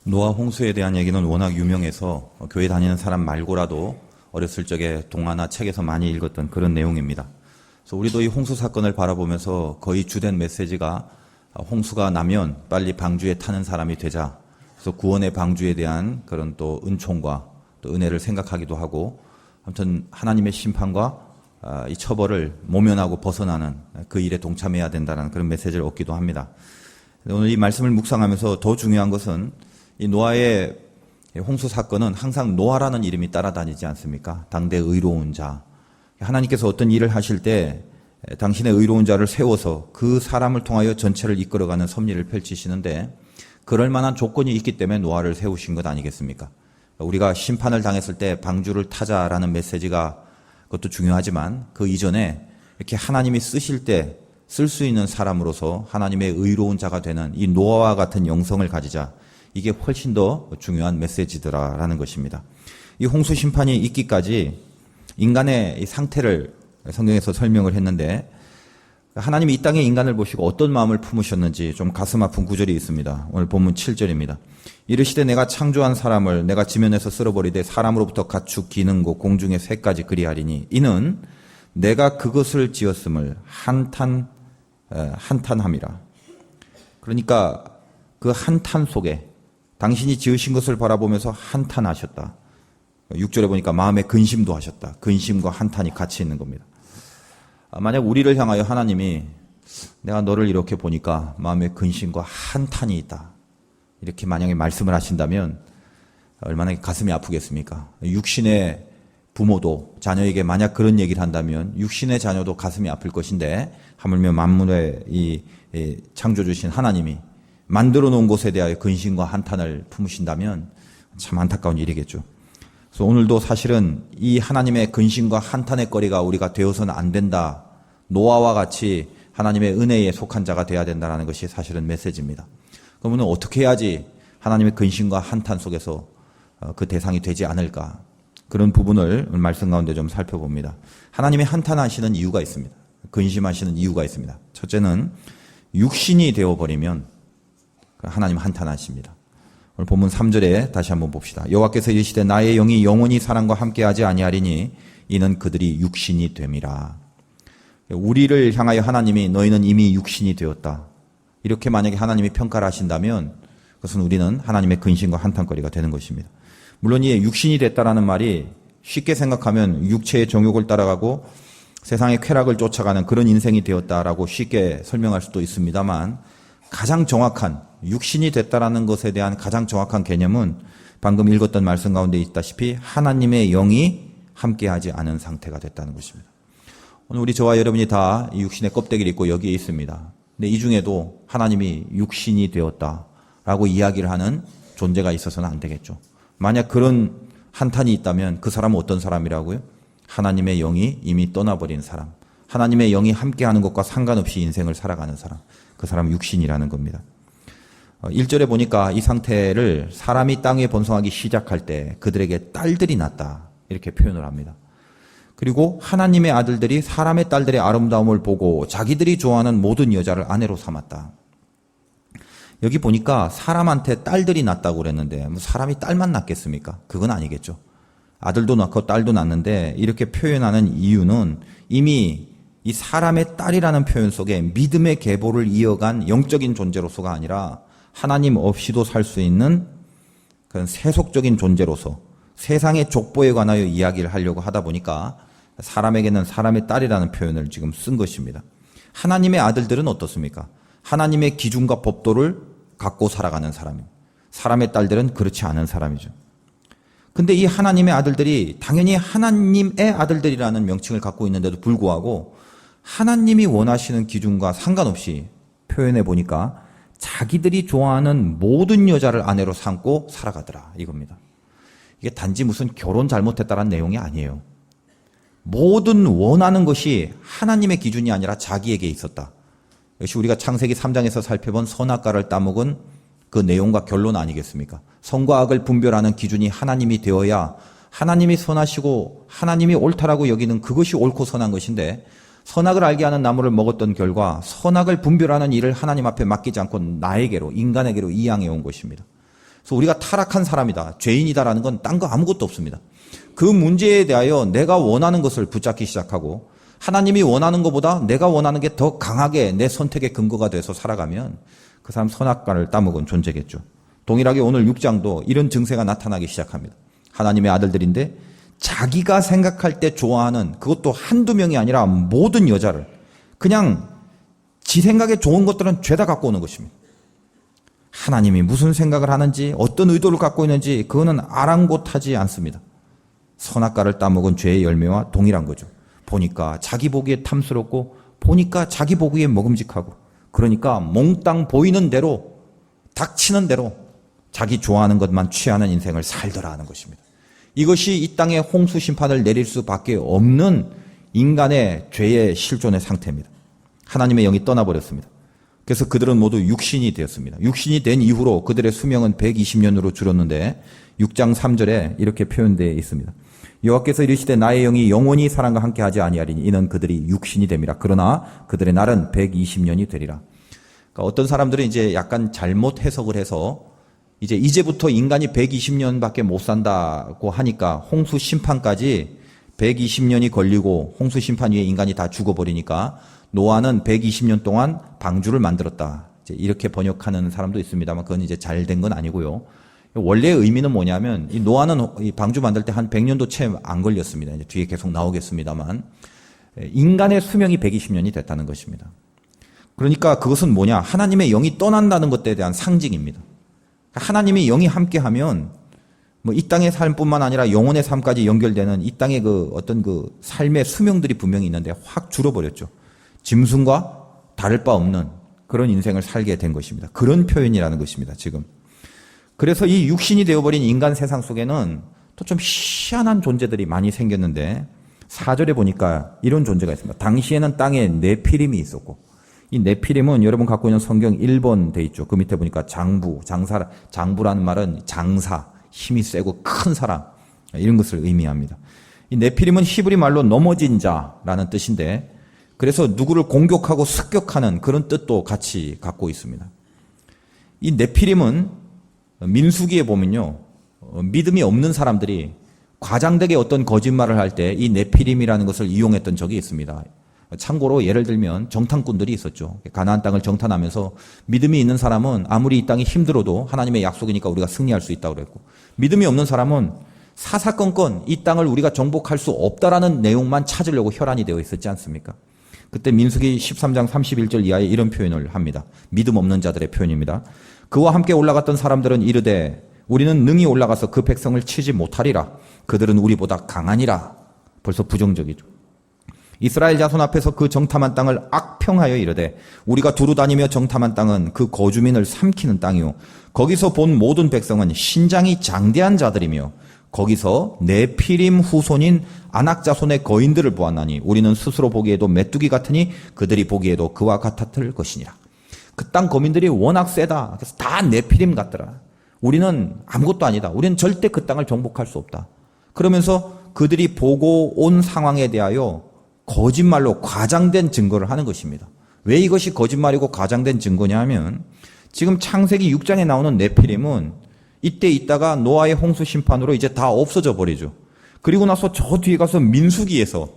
노아 홍수에 대한 얘기는 워낙 유명해서 교회 다니는 사람 말고라도 어렸을 적에 동화나 책에서 많이 읽었던 그런 내용입니다. 그래서 우리도 이 홍수 사건을 바라보면서 거의 주된 메시지가 홍수가 나면 빨리 방주에 타는 사람이 되자. 그래서 구원의 방주에 대한 그런 또 은총과 또 은혜를 생각하기도 하고, 아무튼 하나님의 심판과 이 처벌을 모면하고 벗어나는 그 일에 동참해야 된다는 그런 메시지를 얻기도 합니다. 오늘 이 말씀을 묵상하면서 더 중요한 것은 이 노아의 홍수 사건은 항상 노아라는 이름이 따라다니지 않습니까? 당대 의로운 자. 하나님께서 어떤 일을 하실 때 당신의 의로운 자를 세워서 그 사람을 통하여 전체를 이끌어가는 섭리를 펼치시는데, 그럴 만한 조건이 있기 때문에 노아를 세우신 것 아니겠습니까? 우리가 심판을 당했을 때 방주를 타자라는 메시지가 그것도 중요하지만, 그 이전에 이렇게 하나님이 쓰실 때 쓸 수 있는 사람으로서 하나님의 의로운 자가 되는 이 노아와 같은 영성을 가지자. 이게 훨씬 더 중요한 메시지더라라는 것입니다. 이 홍수 심판이 있기까지 인간의 이 상태를 성경에서 설명을 했는데, 하나님이 이 땅에 인간을 보시고 어떤 마음을 품으셨는지 좀 가슴 아픈 구절이 있습니다. 오늘 본문 7절입니다. 이르시되 내가 창조한 사람을 내가 지면에서 쓸어버리되 사람으로부터 가축 기능고 공중의 새까지 그리하리니 이는 내가 그것을 지었음을 한탄함이라. 그러니까 그 한탄 속에 당신이 지으신 것을 바라보면서 한탄하셨다. 6절에 보니까 마음에 근심도 하셨다. 근심과 한탄이 같이 있는 겁니다. 만약 우리를 향하여 하나님이 내가 너를 이렇게 보니까 마음에 근심과 한탄이 있다, 이렇게 만약에 말씀을 하신다면 얼마나 가슴이 아프겠습니까? 육신의 부모도 자녀에게 만약 그런 얘기를 한다면 육신의 자녀도 가슴이 아플 것인데, 하물며 만물의 이 창조주신 하나님이 만들어 놓은 것에 대하여 근심과 한탄을 품으신다면 참 안타까운 일이겠죠. 그래서 오늘도 사실은 이 하나님의 근심과 한탄의 거리가 우리가 되어서는 안 된다. 노아와 같이 하나님의 은혜에 속한 자가 되어야 된다는 것이 사실은 메시지입니다. 그러면 어떻게 해야지 하나님의 근심과 한탄 속에서 그 대상이 되지 않을까? 그런 부분을 말씀 가운데 좀 살펴봅니다. 하나님이 한탄하시는 이유가 있습니다. 근심하시는 이유가 있습니다. 첫째는 육신이 되어버리면 하나님 한탄하십니다. 오늘 본문 3절에 다시 한번 봅시다. 여호와께서 이르시되 나의 영이 영원히 사람과 함께하지 아니하리니 이는 그들이 육신이 됨이라. 우리를 향하여 하나님이 너희는 이미 육신이 되었다, 이렇게 만약에 하나님이 평가를 하신다면 그것은 우리는 하나님의 근심과 한탄거리가 되는 것입니다. 물론 이 육신이 됐다라는 말이 쉽게 생각하면 육체의 정욕을 따라가고 세상의 쾌락을 쫓아가는 그런 인생이 되었다라고 쉽게 설명할 수도 있습니다만, 가장 정확한 육신이 됐다라는 것에 대한 가장 정확한 개념은 방금 읽었던 말씀 가운데 있다시피 하나님의 영이 함께하지 않은 상태가 됐다는 것입니다. 오늘 우리 저와 여러분이 다 이 육신의 껍데기를 입고 여기에 있습니다. 근데 이 중에도 하나님이 육신이 되었다라고 이야기를 하는 존재가 있어서는 안 되겠죠. 만약 그런 한탄이 있다면 그 사람은 어떤 사람이라고요? 하나님의 영이 이미 떠나버린 사람, 하나님의 영이 함께하는 것과 상관없이 인생을 살아가는 사람, 그 사람은 육신이라는 겁니다. 1절에 보니까 이 상태를 사람이 땅에 번성하기 시작할 때 그들에게 딸들이 났다, 이렇게 표현을 합니다. 그리고 하나님의 아들들이 사람의 딸들의 아름다움을 보고 자기들이 좋아하는 모든 여자를 아내로 삼았다. 여기 보니까 사람한테 딸들이 낳았다고 그랬는데 사람이 딸만 낳겠습니까? 그건 아니겠죠. 아들도 낳고 딸도 낳는데 이렇게 표현하는 이유는 이미 이 사람의 딸이라는 표현 속에 믿음의 계보를 이어간 영적인 존재로서가 아니라 하나님 없이도 살 수 있는 그런 세속적인 존재로서 세상의 족보에 관하여 이야기를 하려고 하다 보니까 사람에게는 사람의 딸이라는 표현을 지금 쓴 것입니다. 하나님의 아들들은 어떻습니까? 하나님의 기준과 법도를 갖고 살아가는 사람입니다. 사람의 딸들은 그렇지 않은 사람이죠. 근데 이 하나님의 아들들이 당연히 하나님의 아들들이라는 명칭을 갖고 있는데도 불구하고 하나님이 원하시는 기준과 상관없이 표현해 보니까 자기들이 좋아하는 모든 여자를 아내로 삼고 살아가더라, 이겁니다. 이게 단지 무슨 결혼 잘못했다라는 내용이 아니에요. 모든 원하는 것이 하나님의 기준이 아니라 자기에게 있었다. 역시 우리가 창세기 3장에서 살펴본 선악과를 따먹은 그 내용과 결론 아니겠습니까? 선과 악을 분별하는 기준이 하나님이 되어야 하나님이 선하시고 하나님이 옳다라고 여기는 그것이 옳고 선한 것인데, 선악을 알게 하는 나무를 먹었던 결과 선악을 분별하는 일을 하나님 앞에 맡기지 않고 나에게로, 인간에게로 이양해 온 것입니다. 그래서 우리가 타락한 사람이다, 죄인이다라는 건 딴 거 아무것도 없습니다. 그 문제에 대하여 내가 원하는 것을 붙잡기 시작하고 하나님이 원하는 것보다 내가 원하는 게 더 강하게 내 선택의 근거가 돼서 살아가면 그 사람 선악과를 따먹은 존재겠죠. 동일하게 오늘 6장도 이런 증세가 나타나기 시작합니다. 하나님의 아들들인데 자기가 생각할 때 좋아하는, 그것도 한두 명이 아니라 모든 여자를 그냥 지 생각에 좋은 것들은 죄다 갖고 오는 것입니다. 하나님이 무슨 생각을 하는지, 어떤 의도를 갖고 있는지 그거는 아랑곳하지 않습니다. 선악과를 따먹은 죄의 열매와 동일한 거죠. 보니까 자기 보기에 탐스럽고 보니까 자기 보기에 먹음직하고, 그러니까 몽땅 보이는 대로, 닥치는 대로 자기 좋아하는 것만 취하는 인생을 살더라 하는 것입니다. 이것이 이 땅에 홍수 심판을 내릴 수밖에 없는 인간의 죄의 실존의 상태입니다. 하나님의 영이 떠나버렸습니다. 그래서 그들은 모두 육신이 되었습니다. 육신이 된 이후로 그들의 수명은 120년으로 줄었는데 6장 3절에 이렇게 표현되어 있습니다. 여호와께서 이르시되 나의 영이 영원히 사람과 함께 하지 아니하리니 이는 그들이 육신이 됨이라. 그러나 그들의 날은 120년이 되리라. 그러니까 어떤 사람들은 이제 약간 잘못 해석을 해서 이제부터 인간이 120년밖에 못 산다고 하니까 홍수 심판까지 120년이 걸리고 홍수 심판 위에 인간이 다 죽어버리니까 노아는 120년 동안 방주를 만들었다. 이렇게 번역하는 사람도 있습니다만 그건 이제 잘된 건 아니고요. 원래의 의미는 뭐냐면 이 노아는 이 방주 만들 때 한 100년도 채 안 걸렸습니다. 이제 뒤에 계속 나오겠습니다만 인간의 수명이 120년이 됐다는 것입니다. 그러니까 그것은 뭐냐? 하나님의 영이 떠난다는 것에 대한 상징입니다. 하나님이 영이 함께하면 뭐 이 땅의 삶뿐만 아니라 영혼의 삶까지 연결되는 이 땅의 그 어떤 그 삶의 수명들이 분명히 있는데 확 줄어버렸죠. 짐승과 다를 바 없는 그런 인생을 살게 된 것입니다. 그런 표현이라는 것입니다, 지금. 그래서 이 육신이 되어버린 인간 세상 속에는 또 좀 희한한 존재들이 많이 생겼는데 4절에 보니까 이런 존재가 있습니다. 당시에는 땅에 네피림이 있었고, 이 네피림은 여러분 갖고 있는 성경 1번 돼 있죠. 그 밑에 보니까 장부라는 말은 장사, 힘이 세고 큰 사람, 이런 것을 의미합니다. 이 네피림은 히브리 말로 넘어진 자라는 뜻인데, 그래서 누구를 공격하고 습격하는 그런 뜻도 같이 갖고 있습니다. 이 네피림은 민수기에 보면요, 믿음이 없는 사람들이 과장되게 어떤 거짓말을 할 때 이 네피림이라는 것을 이용했던 적이 있습니다. 참고로 예를 들면 정탐꾼들이 있었죠. 가나안 땅을 정탐하면서 믿음이 있는 사람은 아무리 이 땅이 힘들어도 하나님의 약속이니까 우리가 승리할 수 있다고 그랬고, 믿음이 없는 사람은 사사건건 이 땅을 우리가 정복할 수 없다라는 내용만 찾으려고 혈안이 되어 있었지 않습니까? 그때 민수기 13장 31절 이하에 이런 표현을 합니다. 믿음 없는 자들의 표현입니다. 그와 함께 올라갔던 사람들은 이르되 우리는 능히 올라가서 그 백성을 치지 못하리라. 그들은 우리보다 강하니라. 벌써 부정적이죠. 이스라엘 자손 앞에서 그 정탐한 땅을 악평하여 이르되 우리가 두루 다니며 정탐한 땅은 그 거주민을 삼키는 땅이요 거기서 본 모든 백성은 신장이 장대한 자들이며 거기서 네피림 후손인 아낙 자손의 거인들을 보았나니 우리는 스스로 보기에도 메뚜기 같으니 그들이 보기에도 그와 같았을 것이니라. 그 땅 거민들이 워낙 세다. 그래서 다 네피림 같더라. 우리는 아무것도 아니다. 우리는 절대 그 땅을 정복할 수 없다. 그러면서 그들이 보고 온 상황에 대하여 거짓말로 과장된 증거를 하는 것입니다. 왜 이것이 거짓말이고 과장된 증거냐 하면 지금 창세기 6장에 나오는 네피림은 이때 있다가 노아의 홍수 심판으로 이제 다 없어져 버리죠. 그리고 나서 저 뒤에 가서 민수기에서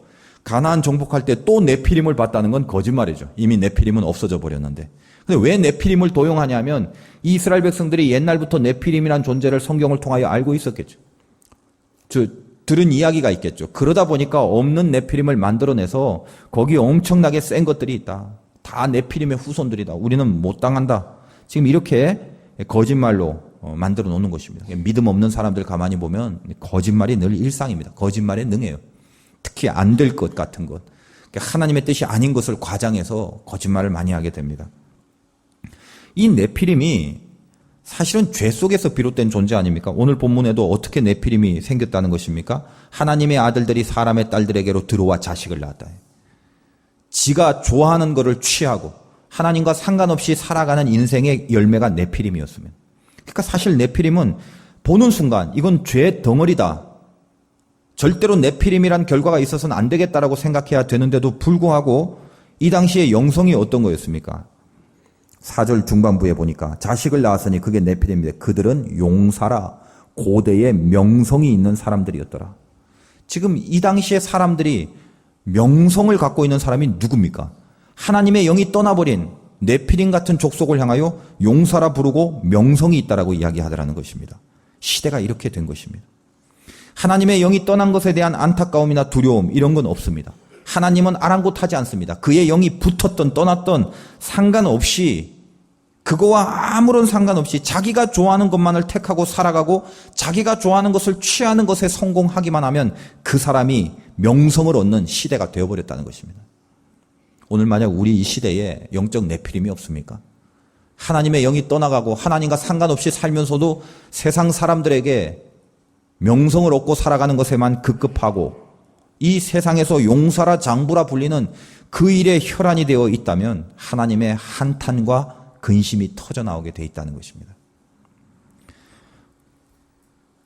가나안 정복할 때 또 네피림을 봤다는 건 거짓말이죠. 이미 네피림은 없어져 버렸는데. 근데 왜 네피림을 도용하냐면 이스라엘 백성들이 옛날부터 네피림이라는 존재를 성경을 통하여 알고 있었겠죠. 들은 이야기가 있겠죠. 그러다 보니까 없는 네피림을 만들어내서 거기에 엄청나게 센 것들이 있다. 다 네피림의 후손들이다. 우리는 못 당한다. 지금 이렇게 거짓말로 만들어 놓는 것입니다. 믿음 없는 사람들 가만히 보면 거짓말이 늘 일상입니다. 거짓말에 능해요. 특히 안 될 것 같은 것. 하나님의 뜻이 아닌 것을 과장해서 거짓말을 많이 하게 됩니다. 이 네피림이 사실은 죄 속에서 비롯된 존재 아닙니까? 오늘 본문에도 어떻게 네피림이 생겼다는 것입니까? 하나님의 아들들이 사람의 딸들에게로 들어와 자식을 낳았다. 지가 좋아하는 것을 취하고 하나님과 상관없이 살아가는 인생의 열매가 네피림이었으면. 그러니까 사실 네피림은 보는 순간 이건 죄 덩어리다. 절대로 네피림이란 결과가 있어서는 안 되겠다라고 생각해야 되는데도 불구하고 이 당시에 영성이 어떤 거였습니까? 4절 중반부에 보니까 자식을 낳았으니 그게 네피림인데 그들은 용사라 고대의 명성이 있는 사람들이었더라. 지금 이 당시의 사람들이 명성을 갖고 있는 사람이 누굽니까? 하나님의 영이 떠나버린 네피림 같은 족속을 향하여 용사라 부르고 명성이 있다라고 이야기하더라는 것입니다. 시대가 이렇게 된 것입니다. 하나님의 영이 떠난 것에 대한 안타까움이나 두려움 이런 건 없습니다. 하나님은 아랑곳하지 않습니다. 그의 영이 붙었던 떠났던 상관없이 그거와 아무런 상관없이 자기가 좋아하는 것만을 택하고 살아가고 자기가 좋아하는 것을 취하는 것에 성공하기만 하면 그 사람이 명성을 얻는 시대가 되어버렸다는 것입니다. 오늘 만약 우리 이 시대에 영적 네피림이 없습니까? 하나님의 영이 떠나가고 하나님과 상관없이 살면서도 세상 사람들에게 명성을 얻고 살아가는 것에만 급급하고 이 세상에서 용사라 장부라 불리는 그 일에 혈안이 되어 있다면 하나님의 한탄과 근심이 터져나오게 돼 있다는 것입니다.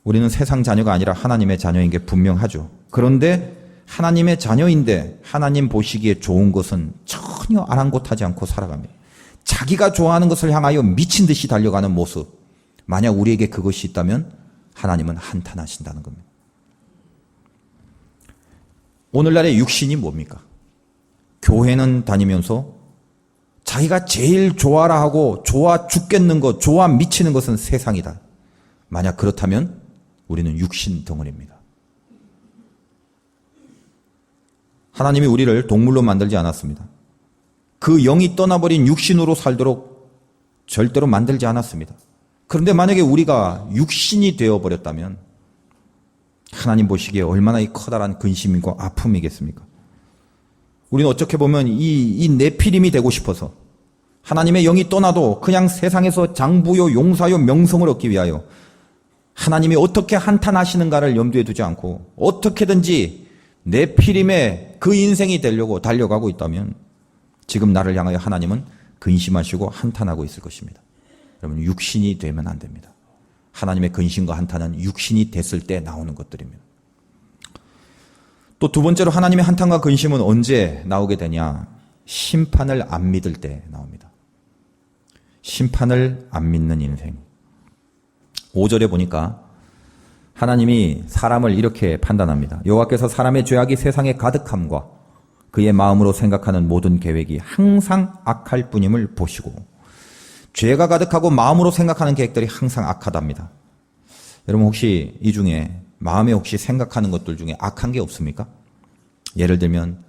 우리는 세상 자녀가 아니라 하나님의 자녀인 게 분명하죠. 그런데 하나님의 자녀인데 하나님 보시기에 좋은 것은 전혀 아랑곳하지 않고 살아갑니다. 자기가 좋아하는 것을 향하여 미친 듯이 달려가는 모습. 만약 우리에게 그것이 있다면 하나님은 한탄하신다는 겁니다. 오늘날의 육신이 뭡니까? 교회는 다니면서 자기가 제일 좋아라 하고 좋아 죽겠는 것, 좋아 미치는 것은 세상이다. 만약 그렇다면 우리는 육신 덩어리입니다. 하나님이 우리를 동물로 만들지 않았습니다. 그 영이 떠나버린 육신으로 살도록 절대로 만들지 않았습니다. 그런데 만약에 우리가 육신이 되어버렸다면 하나님 보시기에 얼마나 이 커다란 근심이고 아픔이겠습니까? 우리는 어떻게 보면 이 네피림이 되고 싶어서 하나님의 영이 떠나도 그냥 세상에서 장부요 용사요 명성을 얻기 위하여 하나님이 어떻게 한탄하시는가를 염두에 두지 않고 어떻게든지 네피림의 그 인생이 되려고 달려가고 있다면 지금 나를 향하여 하나님은 근심하시고 한탄하고 있을 것입니다. 여러분 육신이 되면 안 됩니다. 하나님의 근심과 한탄은 육신이 됐을 때 나오는 것들입니다. 또 두 번째로 하나님의 한탄과 근심은 언제 나오게 되냐? 심판을 안 믿을 때 나옵니다. 심판을 안 믿는 인생. 5절에 보니까 하나님이 사람을 이렇게 판단합니다. 여호와께서 사람의 죄악이 세상에 가득함과 그의 마음으로 생각하는 모든 계획이 항상 악할 뿐임을 보시고 죄가 가득하고 마음으로 생각하는 계획들이 항상 악하답니다. 여러분 혹시 이 중에 마음에 혹시 생각하는 것들 중에 악한 게 없습니까? 예를 들면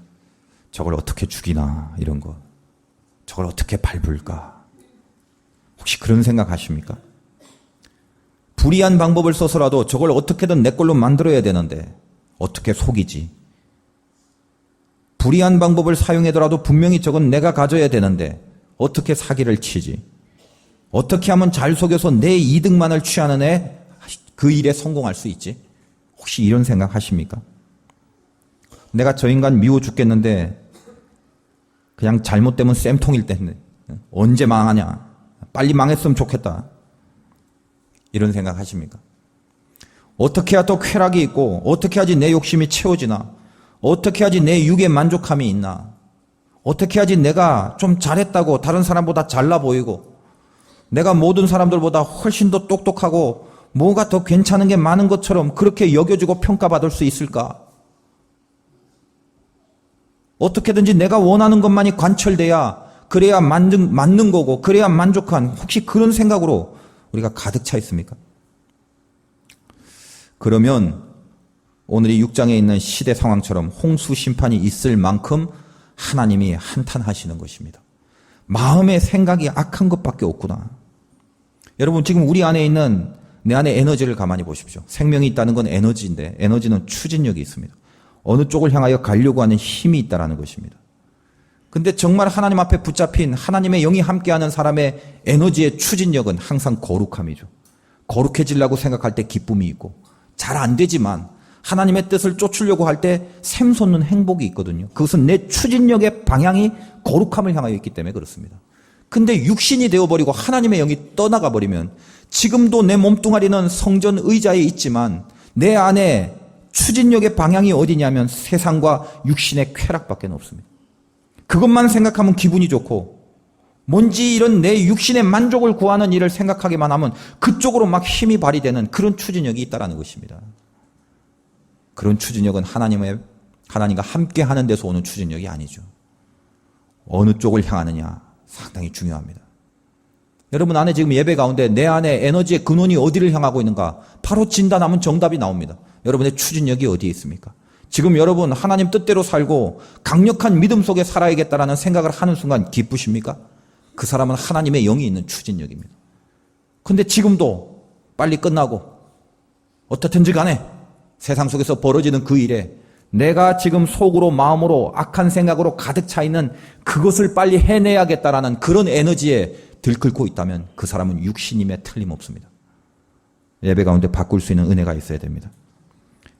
저걸 어떻게 죽이나 이런 거, 저걸 어떻게 밟을까? 혹시 그런 생각 하십니까? 불의한 방법을 써서라도 저걸 어떻게든 내 걸로 만들어야 되는데 어떻게 속이지? 불의한 방법을 사용하더라도 분명히 저건 내가 가져야 되는데 어떻게 사기를 치지? 어떻게 하면 잘 속여서 내 이득만을 취하는 애 그 일에 성공할 수 있지? 혹시 이런 생각 하십니까? 내가 저 인간 미워 죽겠는데 그냥 잘못되면 쌤통일 텐데 언제 망하냐? 빨리 망했으면 좋겠다. 이런 생각 하십니까? 어떻게 해야 또 쾌락이 있고 어떻게 해야지 내 욕심이 채워지나? 어떻게 해야지 내 육에 만족함이 있나? 어떻게 해야지 내가 좀 잘했다고 다른 사람보다 잘나 보이고 내가 모든 사람들보다 훨씬 더 똑똑하고 뭐가 더 괜찮은 게 많은 것처럼 그렇게 여겨지고 평가받을 수 있을까? 어떻게든지 내가 원하는 것만이 관철돼야 그래야 맞는 거고 그래야 만족한 혹시 그런 생각으로 우리가 가득 차 있습니까? 그러면 오늘 이 6장에 있는 시대 상황처럼 홍수 심판이 있을 만큼 하나님이 한탄하시는 것입니다. 마음의 생각이 악한 것밖에 없구나. 여러분 지금 우리 안에 있는 내 안에 에너지를 가만히 보십시오. 생명이 있다는 건 에너지인데 에너지는 추진력이 있습니다. 어느 쪽을 향하여 가려고 하는 힘이 있다는 것입니다. 근데 정말 하나님 앞에 붙잡힌 하나님의 영이 함께하는 사람의 에너지의 추진력은 항상 거룩함이죠. 거룩해지려고 생각할 때 기쁨이 있고 잘 안 되지만 하나님의 뜻을 쫓으려고 할 때 샘솟는 행복이 있거든요. 그것은 내 추진력의 방향이 거룩함을 향하여 있기 때문에 그렇습니다. 근데 육신이 되어버리고 하나님의 영이 떠나가 버리면 지금도 내 몸뚱아리는 성전 의자에 있지만 내 안에 추진력의 방향이 어디냐면 세상과 육신의 쾌락밖에 없습니다. 그것만 생각하면 기분이 좋고 뭔지 이런 내 육신의 만족을 구하는 일을 생각하기만 하면 그쪽으로 막 힘이 발휘되는 그런 추진력이 있다는 것입니다. 그런 추진력은 하나님과 함께 하는 데서 오는 추진력이 아니죠. 어느 쪽을 향하느냐 상당히 중요합니다. 여러분 안에 지금 예배 가운데 내 안에 에너지의 근원이 어디를 향하고 있는가 바로 진단하면 정답이 나옵니다. 여러분의 추진력이 어디에 있습니까? 지금 여러분 하나님 뜻대로 살고 강력한 믿음 속에 살아야겠다라는 생각을 하는 순간 기쁘십니까? 그 사람은 하나님의 영이 있는 추진력입니다. 근데 지금도 빨리 끝나고 어떻든지 간에 세상 속에서 벌어지는 그 일에 내가 지금 속으로 마음으로 악한 생각으로 가득 차 있는 그것을 빨리 해내야겠다라는 그런 에너지에 들끓고 있다면 그 사람은 육신임에 틀림없습니다. 예배 가운데 바꿀 수 있는 은혜가 있어야 됩니다.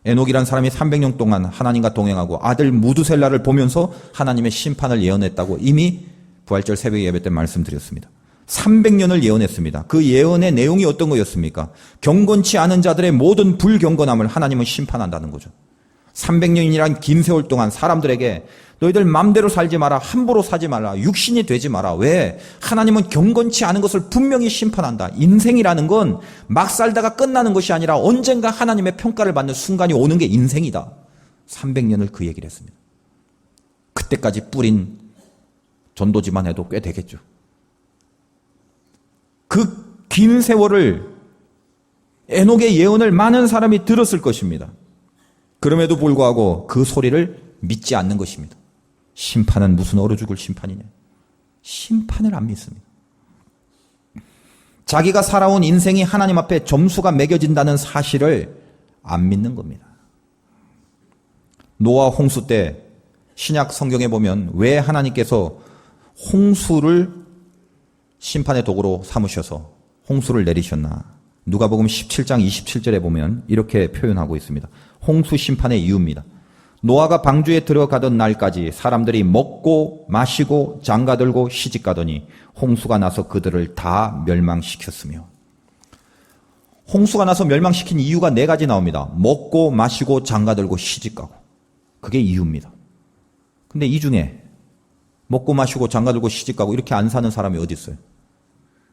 에녹이란 사람이 300년 동안 하나님과 동행하고 아들 무두셀라를 보면서 하나님의 심판을 예언했다고 이미 부활절 새벽 예배 때 말씀드렸습니다. 300년을 예언했습니다. 그 예언의 내용이 어떤 거였습니까? 경건치 않은 자들의 모든 불경건함을 하나님은 심판한다는 거죠. 300년이란 긴 세월 동안 사람들에게 너희들 맘대로 살지 마라, 함부로 사지 마라, 육신이 되지 마라. 왜? 하나님은 경건치 않은 것을 분명히 심판한다. 인생이라는 건 막 살다가 끝나는 것이 아니라 언젠가 하나님의 평가를 받는 순간이 오는 게 인생이다. 300년을 그 얘기를 했습니다. 그때까지 뿌린 전도지만 해도 꽤 되겠죠. 그 긴 세월을 에녹의 예언을 많은 사람이 들었을 것입니다. 그럼에도 불구하고 그 소리를 믿지 않는 것입니다. 심판은 무슨 얼어 죽을 심판이냐. 심판을 안 믿습니다. 자기가 살아온 인생이 하나님 앞에 점수가 매겨진다는 사실을 안 믿는 겁니다. 노아 홍수 때 신약 성경에 보면 왜 하나님께서 홍수를 심판의 도구로 삼으셔서 홍수를 내리셨나. 누가복음 17장 27절에 보면 이렇게 표현하고 있습니다. 홍수 심판의 이유입니다. 노아가 방주에 들어가던 날까지 사람들이 먹고 마시고 장가들고 시집가더니 홍수가 나서 그들을 다 멸망시켰으며. 홍수가 나서 멸망시킨 이유가 4가지 나옵니다. 먹고 마시고 장가들고 시집가고. 그게 이유입니다. 근데 이 중에 먹고 마시고 장가들고 시집가고 이렇게 안 사는 사람이 어디 있어요?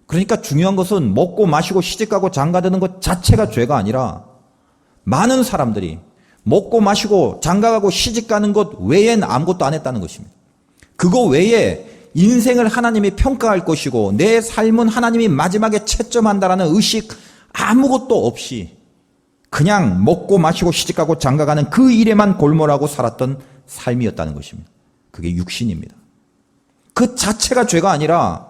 그러니까 중요한 것은 먹고 마시고 시집가고 장가드는 것 자체가 죄가 아니라 많은 사람들이 먹고 마시고 장가가고 시집가는 것 외엔 아무것도 안 했다는 것입니다. 그거 외에 인생을 하나님이 평가할 것이고 내 삶은 하나님이 마지막에 채점한다라는 의식 아무것도 없이 그냥 먹고 마시고 시집가고 장가가는 그 일에만 골몰하고 살았던 삶이었다는 것입니다. 그게 육신입니다. 그 자체가 죄가 아니라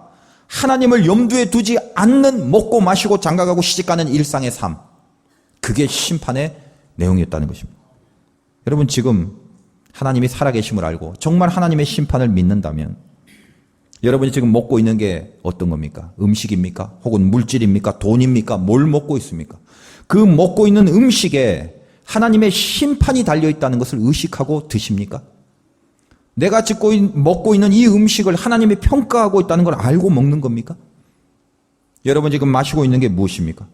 하나님을 염두에 두지 않는 먹고 마시고 장가가고 시집가는 일상의 삶. 그게 심판의 내용이었다는 것입니다. 여러분 지금 하나님이 살아계심을 알고 정말 하나님의 심판을 믿는다면 여러분이 지금 먹고 있는 게 어떤 겁니까? 음식입니까? 혹은 물질입니까? 돈입니까? 뭘 먹고 있습니까? 그 먹고 있는 음식에 하나님의 심판이 달려있다는 것을 의식하고 드십니까? 내가 먹고 있는 이 음식을 하나님이 평가하고 있다는 걸 알고 먹는 겁니까? 여러분 지금 마시고 있는 게 무엇입니까?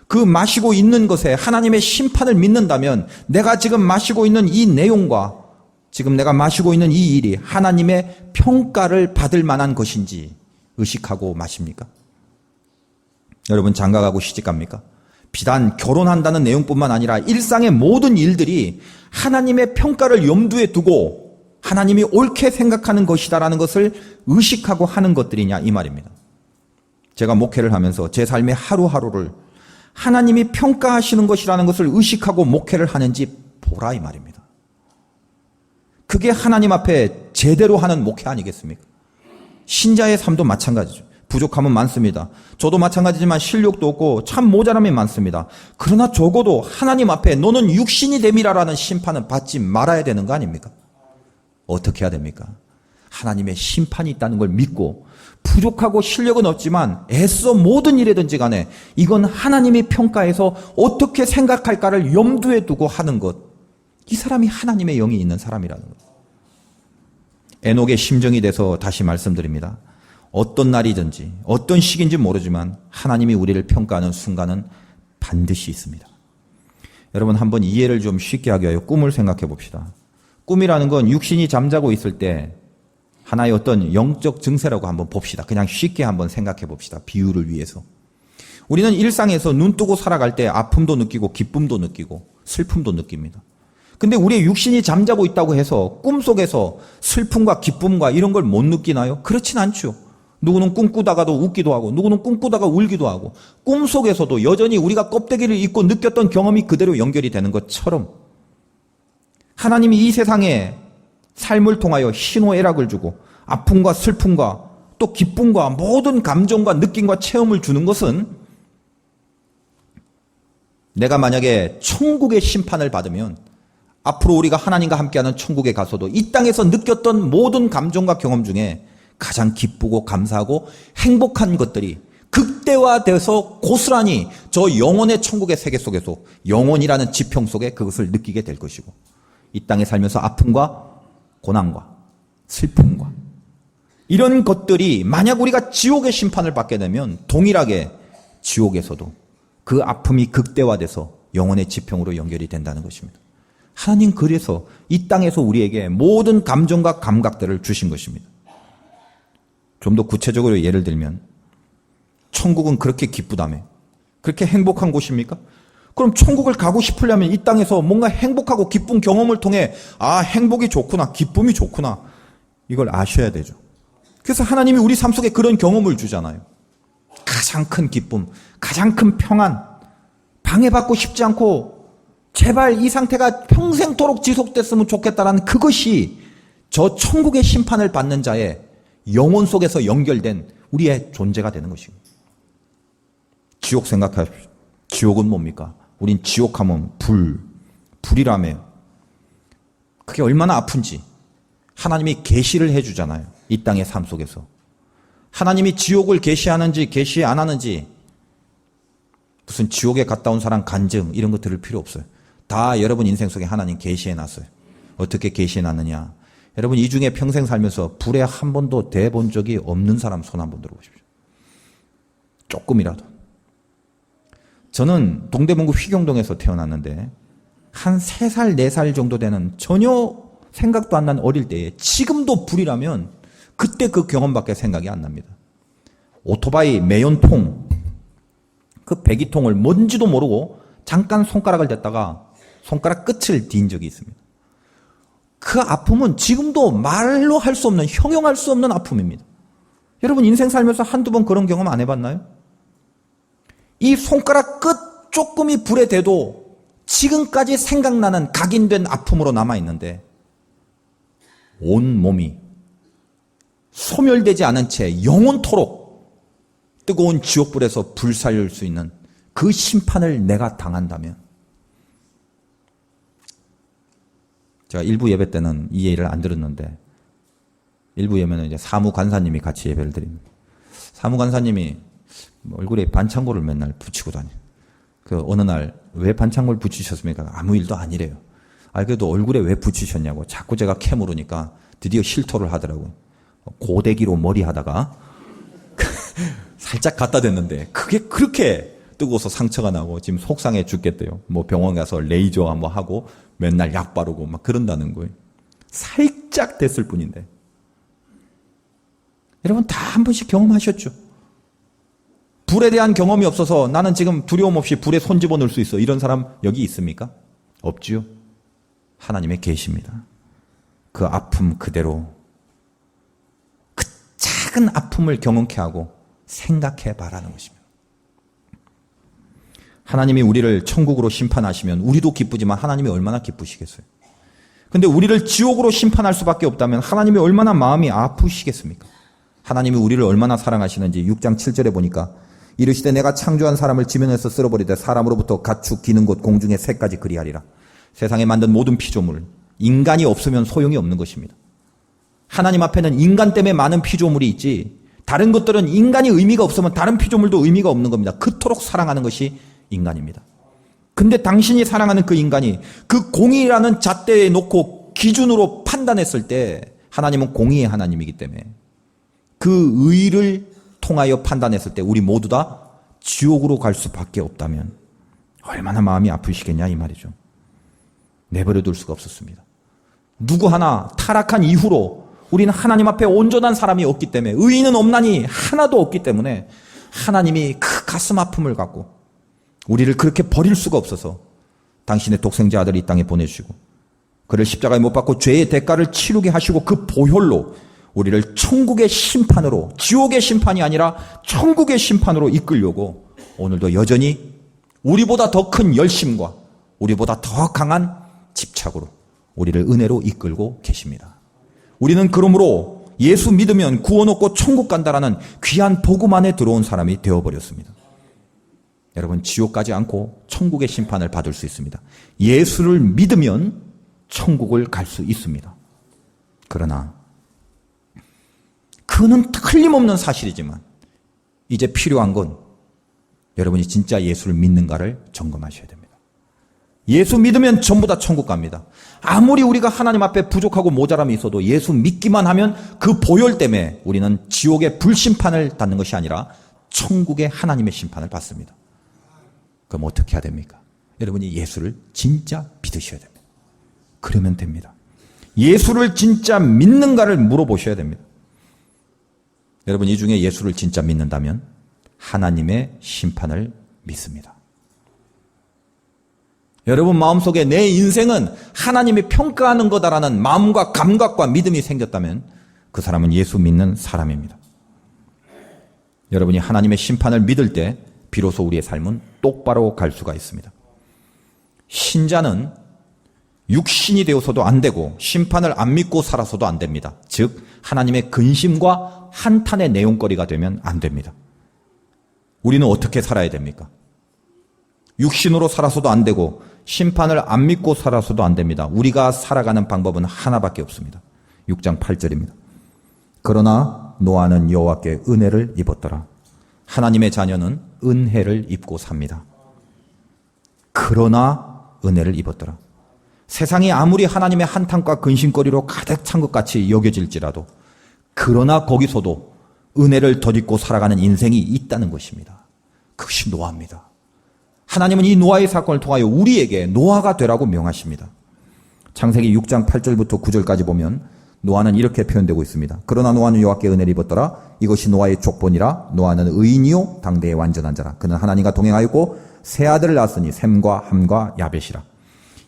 그 마시고 있는 것에 하나님의 심판을 믿는다면 내가 지금 마시고 있는 이 내용과 지금 내가 마시고 있는 이 일이 하나님의 평가를 받을 만한 것인지 의식하고 마십니까? 여러분 장가가고 시집갑니까? 비단 결혼한다는 내용뿐만 아니라 일상의 모든 일들이 하나님의 평가를 염두에 두고 하나님이 옳게 생각하는 것이다라는 것을 의식하고 하는 것들이냐 이 말입니다. 제가 목회를 하면서 제 삶의 하루하루를 하나님이 평가하시는 것이라는 것을 의식하고 목회를 하는지 보라 이 말입니다. 그게 하나님 앞에 제대로 하는 목회 아니겠습니까? 신자의 삶도 마찬가지죠. 부족함은 많습니다. 저도 마찬가지지만 실력도 없고 참 모자람이 많습니다. 그러나 적어도 하나님 앞에 너는 육신이 됨이라라는 심판은 받지 말아야 되는 거 아닙니까? 어떻게 해야 됩니까? 하나님의 심판이 있다는 걸 믿고 부족하고 실력은 없지만 애써 모든 일이든지 간에 이건 하나님이 평가해서 어떻게 생각할까를 염두에 두고 하는 것. 이 사람이 하나님의 영이 있는 사람이라는 것. 에녹의 심정이 돼서 다시 말씀드립니다. 어떤 날이든지 어떤 시기인지 모르지만 하나님이 우리를 평가하는 순간은 반드시 있습니다. 여러분 한번 이해를 좀 쉽게 하기 위하여 꿈을 생각해 봅시다. 꿈이라는 건 육신이 잠자고 있을 때 하나의 어떤 영적 증세라고 한번 봅시다. 그냥 쉽게 한번 생각해 봅시다. 비유를 위해서. 우리는 일상에서 눈 뜨고 살아갈 때 아픔도 느끼고 기쁨도 느끼고 슬픔도 느낍니다. 근데 우리의 육신이 잠자고 있다고 해서 꿈속에서 슬픔과 기쁨과 이런 걸 못 느끼나요? 그렇진 않죠. 누구는 꿈꾸다가도 웃기도 하고 누구는 꿈꾸다가 울기도 하고 꿈속에서도 여전히 우리가 껍데기를 입고 느꼈던 경험이 그대로 연결이 되는 것처럼 하나님이 이 세상에 삶을 통하여 희노애락을 주고 아픔과 슬픔과 또 기쁨과 모든 감정과 느낌과 체험을 주는 것은 내가 만약에 천국의 심판을 받으면 앞으로 우리가 하나님과 함께하는 천국에 가서도 이 땅에서 느꼈던 모든 감정과 경험 중에 가장 기쁘고 감사하고 행복한 것들이 극대화돼서 고스란히 저 영혼의 천국의 세계 속에서 영혼이라는 지평 속에 그것을 느끼게 될 것이고 이 땅에 살면서 아픔과 고난과 슬픔과 이런 것들이 만약 우리가 지옥의 심판을 받게 되면 동일하게 지옥에서도 그 아픔이 극대화돼서 영혼의 지평으로 연결이 된다는 것입니다. 하나님 그래서 이 땅에서 우리에게 모든 감정과 감각들을 주신 것입니다. 좀 더 구체적으로 예를 들면 천국은 그렇게 기쁘다며 그렇게 행복한 곳입니까? 그럼 천국을 가고 싶으려면 이 땅에서 뭔가 행복하고 기쁜 경험을 통해 아 행복이 좋구나 기쁨이 좋구나 이걸 아셔야 되죠. 그래서 하나님이 우리 삶 속에 그런 경험을 주잖아요. 가장 큰 기쁨, 가장 큰 평안, 방해받고 싶지 않고 제발 이 상태가 평생토록 지속됐으면 좋겠다라는 그것이 저 천국의 심판을 받는 자의 영혼 속에서 연결된 우리의 존재가 되는 것입니다. 지옥 생각하십시오. 지옥은 뭡니까? 우린 지옥하면 불이라며요. 그게 얼마나 아픈지 하나님이 계시를 해주잖아요. 이 땅의 삶 속에서. 하나님이 지옥을 계시하는지 계시 안 하는지 무슨 지옥에 갔다 온 사람 간증 이런 거 들을 필요 없어요. 다 여러분 인생 속에 하나님 계시해놨어요. 어떻게 계시해놨느냐. 여러분 이 중에 평생 살면서 불에 한 번도 대본 적이 없는 사람 손 한번 들어보십시오. 조금이라도. 저는 동대문구 휘경동에서 태어났는데 한 3살, 4살 정도 되는 전혀 생각도 안 난 어릴 때에 지금도 불이라면 그때 그 경험밖에 생각이 안 납니다. 오토바이 매연통, 그 배기통을 뭔지도 모르고 잠깐 손가락을 댔다가 손가락 끝을 딘 적이 있습니다. 그 아픔은 지금도 말로 할 수 없는, 형용할 수 없는 아픔입니다. 여러분 인생 살면서 한두 번 그런 경험 안 해봤나요? 이 손가락 끝 조금이 불에 대도 지금까지 생각나는 각인된 아픔으로 남아있는데 온 몸이 소멸되지 않은 채 영원토록 뜨거운 지옥불에서 불살릴 수 있는 그 심판을 내가 당한다면 제가 일부 예배 때는 이 예를 안 들었는데 일부 예배는 이제 사무관사님이 같이 예배를 드립니다. 사무관사님이 얼굴에 반창고를 맨날 붙이고 다녀요. 그 어느 날 왜 반창고를 붙이셨습니까? 아무 일도 아니래요. 그래도 얼굴에 왜 붙이셨냐고 자꾸 제가 캐물으니까 드디어 실토를 하더라고요. 고데기로 머리 하다가 살짝 갖다 댔는데 그게 그렇게 뜨거워서 상처가 나고 지금 속상해 죽겠대요. 뭐 병원 가서 레이저 한번 하고 맨날 약 바르고 막 그런다는 거예요. 살짝 됐을 뿐인데. 여러분 다 한 번씩 경험하셨죠? 불에 대한 경험이 없어서 나는 지금 두려움 없이 불에 손 집어넣을 수 있어. 이런 사람 여기 있습니까? 없지요. 하나님의 계십니다. 그 아픔 그대로 그 작은 아픔을 경험케 하고 생각해 봐라는 것입니다. 하나님이 우리를 천국으로 심판하시면 우리도 기쁘지만 하나님이 얼마나 기쁘시겠어요? 근데 우리를 지옥으로 심판할 수밖에 없다면 하나님이 얼마나 마음이 아프시겠습니까? 하나님이 우리를 얼마나 사랑하시는지 6장 7절에 보니까 이르시되 내가 창조한 사람을 지면에서 쓸어버리되 사람으로부터 가축 기는 것 공중의 새까지 그리하리라. 세상에 만든 모든 피조물 인간이 없으면 소용이 없는 것입니다. 하나님 앞에는 인간 때문에 많은 피조물이 있지 다른 것들은 인간이 의미가 없으면 다른 피조물도 의미가 없는 겁니다. 그토록 사랑하는 것이 인간입니다. 근데 당신이 사랑하는 그 인간이 그 공의라는 잣대에 놓고 기준으로 판단했을 때 하나님은 공의의 하나님이기 때문에 그 의를 통하여 판단했을 때 우리 모두 다 지옥으로 갈 수밖에 없다면 얼마나 마음이 아프시겠냐 이 말이죠. 내버려 둘 수가 없었습니다. 누구 하나 타락한 이후로 우리는 하나님 앞에 온전한 사람이 없기 때문에, 의인은 없나니 하나도 없기 때문에 하나님이 그 가슴 아픔을 갖고 우리를 그렇게 버릴 수가 없어서 당신의 독생자 아들을 이 땅에 보내주시고 그를 십자가에 못 박고 죄의 대가를 치르게 하시고 그 보혈로 우리를 천국의 심판으로, 지옥의 심판이 아니라 천국의 심판으로 이끌려고 오늘도 여전히 우리보다 더 큰 열심과 우리보다 더 강한 집착으로 우리를 은혜로 이끌고 계십니다. 우리는 그러므로 예수 믿으면 구원 얻고 천국 간다라는 귀한 복음 안에 들어온 사람이 되어버렸습니다. 여러분, 지옥 가지 않고 천국의 심판을 받을 수 있습니다. 예수를 믿으면 천국을 갈 수 있습니다. 그러나 그는 틀림없는 사실이지만 이제 필요한 건 여러분이 진짜 예수를 믿는가를 점검하셔야 됩니다. 예수 믿으면 전부 다 천국 갑니다. 아무리 우리가 하나님 앞에 부족하고 모자람이 있어도 예수 믿기만 하면 그 보혈 때문에 우리는 지옥의 불심판을 받는 것이 아니라 천국의 하나님의 심판을 받습니다. 그럼 어떻게 해야 됩니까? 여러분이 예수를 진짜 믿으셔야 됩니다. 그러면 됩니다. 예수를 진짜 믿는가를 물어보셔야 됩니다. 여러분, 이 중에 예수를 진짜 믿는다면 하나님의 심판을 믿습니다. 여러분 마음속에 내 인생은 하나님이 평가하는 거다라는 마음과 감각과 믿음이 생겼다면 그 사람은 예수 믿는 사람입니다. 여러분이 하나님의 심판을 믿을 때 비로소 우리의 삶은 똑바로 갈 수가 있습니다. 신자는 육신이 되어서도 안 되고 심판을 안 믿고 살아서도 안 됩니다. 즉 하나님의 근심과 한탄의 내용거리가 되면 안 됩니다. 우리는 어떻게 살아야 됩니까? 육신으로 살아서도 안 되고 심판을 안 믿고 살아서도 안 됩니다. 우리가 살아가는 방법은 하나밖에 없습니다. 6장 8절입니다. 그러나 노아는 여호와께 은혜를 입었더라. 하나님의 자녀는 은혜를 입고 삽니다. 그러나 은혜를 입었더라. 세상이 아무리 하나님의 한탄과 근심거리로 가득 찬 것 같이 여겨질지라도 그러나 거기서도 은혜를 덧입고 살아가는 인생이 있다는 것입니다. 그것이 노아입니다. 하나님은 이 노아의 사건을 통하여 우리에게 노아가 되라고 명하십니다. 창세기 6장 8절부터 9절까지 보면 노아는 이렇게 표현되고 있습니다. 그러나 노아는 여호와께 은혜를 입었더라. 이것이 노아의 족본이라. 노아는 의인이요 당대의 완전한 자라. 그는 하나님과 동행하였고 세 아들을 낳았으니 셈과 함과 야벳이라.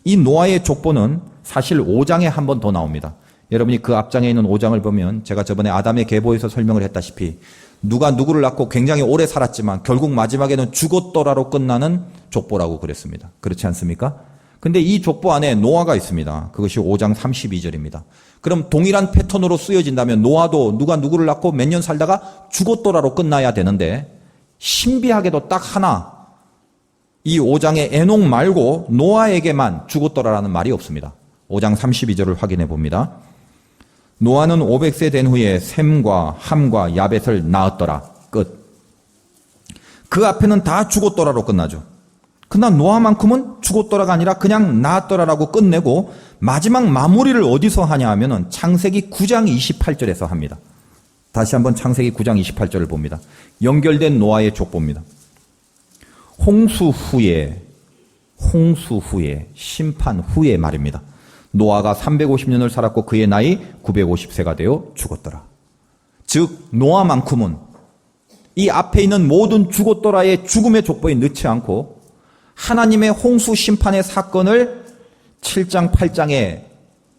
이 노아의 족본은 사실 5장에 한 번 더 나옵니다. 여러분이 그 앞장에 있는 5장을 보면 제가 저번에 아담의 계보에서 설명을 했다시피 누가 누구를 낳고 굉장히 오래 살았지만 결국 마지막에는 죽었더라로 끝나는 족보라고 그랬습니다. 그렇지 않습니까? 근데 이 족보 안에 노아가 있습니다. 그것이 5장 32절입니다. 그럼 동일한 패턴으로 쓰여진다면 노아도 누가 누구를 낳고 몇 년 살다가 죽었더라로 끝나야 되는데 신비하게도 딱 하나 이 5장의 에녹 말고 노아에게만 죽었더라라는 말이 없습니다. 5장 32절을 확인해 봅니다. 노아는 500세 된 후에 셈과 함과 야벳을 낳았더라. 끝. 그 앞에는 다 죽었더라로 끝나죠. 그러나 노아만큼은 죽었더라가 아니라 그냥 낳았더라라고 끝내고 마지막 마무리를 어디서 하냐 하면은 창세기 9장 28절에서 합니다. 다시 한번 창세기 9장 28절을 봅니다. 연결된 노아의 족보입니다. 홍수 후에 심판 후에 말입니다. 노아가 350년을 살았고 그의 나이 950세가 되어 죽었더라. 즉 노아만큼은 이 앞에 있는 모든 죽었더라의 죽음의 족보에 넣지 않고 하나님의 홍수 심판의 사건을 7장 8장에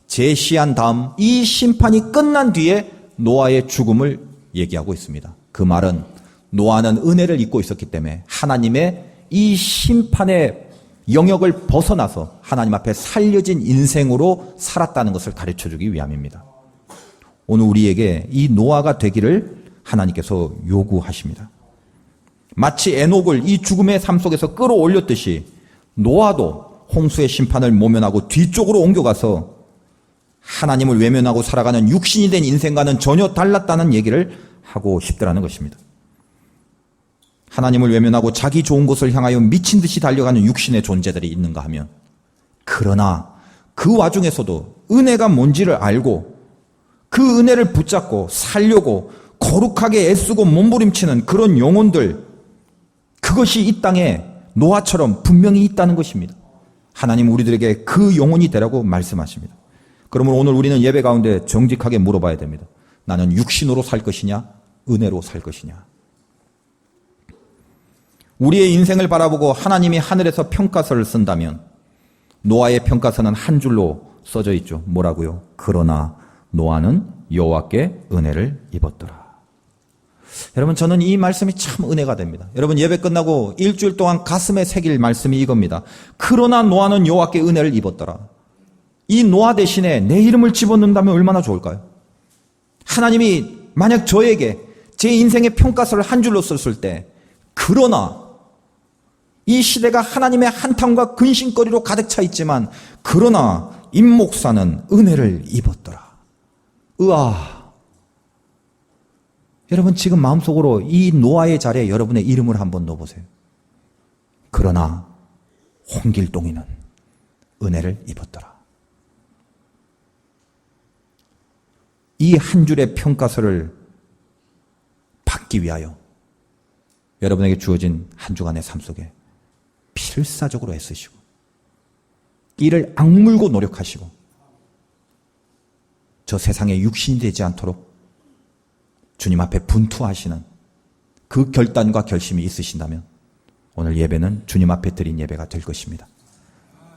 제시한 다음 이 심판이 끝난 뒤에 노아의 죽음을 얘기하고 있습니다. 그 말은 노아는 은혜를 입고 있었기 때문에 하나님의 이 심판의 영역을 벗어나서 하나님 앞에 살려진 인생으로 살았다는 것을 가르쳐주기 위함입니다. 오늘 우리에게 이 노아가 되기를 하나님께서 요구하십니다. 마치 에녹을 이 죽음의 삶 속에서 끌어올렸듯이 노아도 홍수의 심판을 모면하고 뒤쪽으로 옮겨가서 하나님을 외면하고 살아가는 육신이 된 인생과는 전혀 달랐다는 얘기를 하고 싶더라는 것입니다. 하나님을 외면하고 자기 좋은 것을 향하여 미친 듯이 달려가는 육신의 존재들이 있는가 하면, 그러나 그 와중에서도 은혜가 뭔지를 알고 그 은혜를 붙잡고 살려고 거룩하게 애쓰고 몸부림치는 그런 영혼들, 그것이 이 땅에 노아처럼 분명히 있다는 것입니다. 하나님 우리들에게 그 영혼이 되라고 말씀하십니다. 그러면 오늘 우리는 예배 가운데 정직하게 물어봐야 됩니다. 나는 육신으로 살 것이냐, 은혜로 살 것이냐. 우리의 인생을 바라보고 하나님이 하늘에서 평가서를 쓴다면 노아의 평가서는 한 줄로 써져 있죠. 뭐라고요? 그러나 노아는 여호와께 은혜를 입었더라. 여러분, 저는 이 말씀이 참 은혜가 됩니다. 여러분, 예배 끝나고 일주일 동안 가슴에 새길 말씀이 이겁니다. 그러나 노아는 여호와께 은혜를 입었더라. 이 노아 대신에 내 이름을 집어넣는다면 얼마나 좋을까요? 하나님이 만약 저에게 제 인생의 평가서를 한 줄로 썼을 때, 그러나 이 시대가 하나님의 한탄과 근심거리로 가득 차 있지만 그러나 임 목사는 은혜를 입었더라. 으아. 여러분, 지금 마음속으로 이 노아의 자리에 여러분의 이름을 한번 넣어보세요. 그러나 홍길동이는 은혜를 입었더라. 이 한 줄의 평가서를 받기 위하여 여러분에게 주어진 한 주간의 삶 속에 필사적으로 애쓰시고 이를 악물고 노력하시고 저 세상에 육신이 되지 않도록 주님 앞에 분투하시는 그 결단과 결심이 있으신다면 오늘 예배는 주님 앞에 드린 예배가 될 것입니다.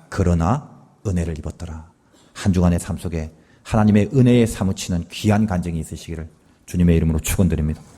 그러나 은혜를 입었더라. 한 주간의 삶 속에 하나님의 은혜에 사무치는 귀한 간증이 있으시기를 주님의 이름으로 축원드립니다.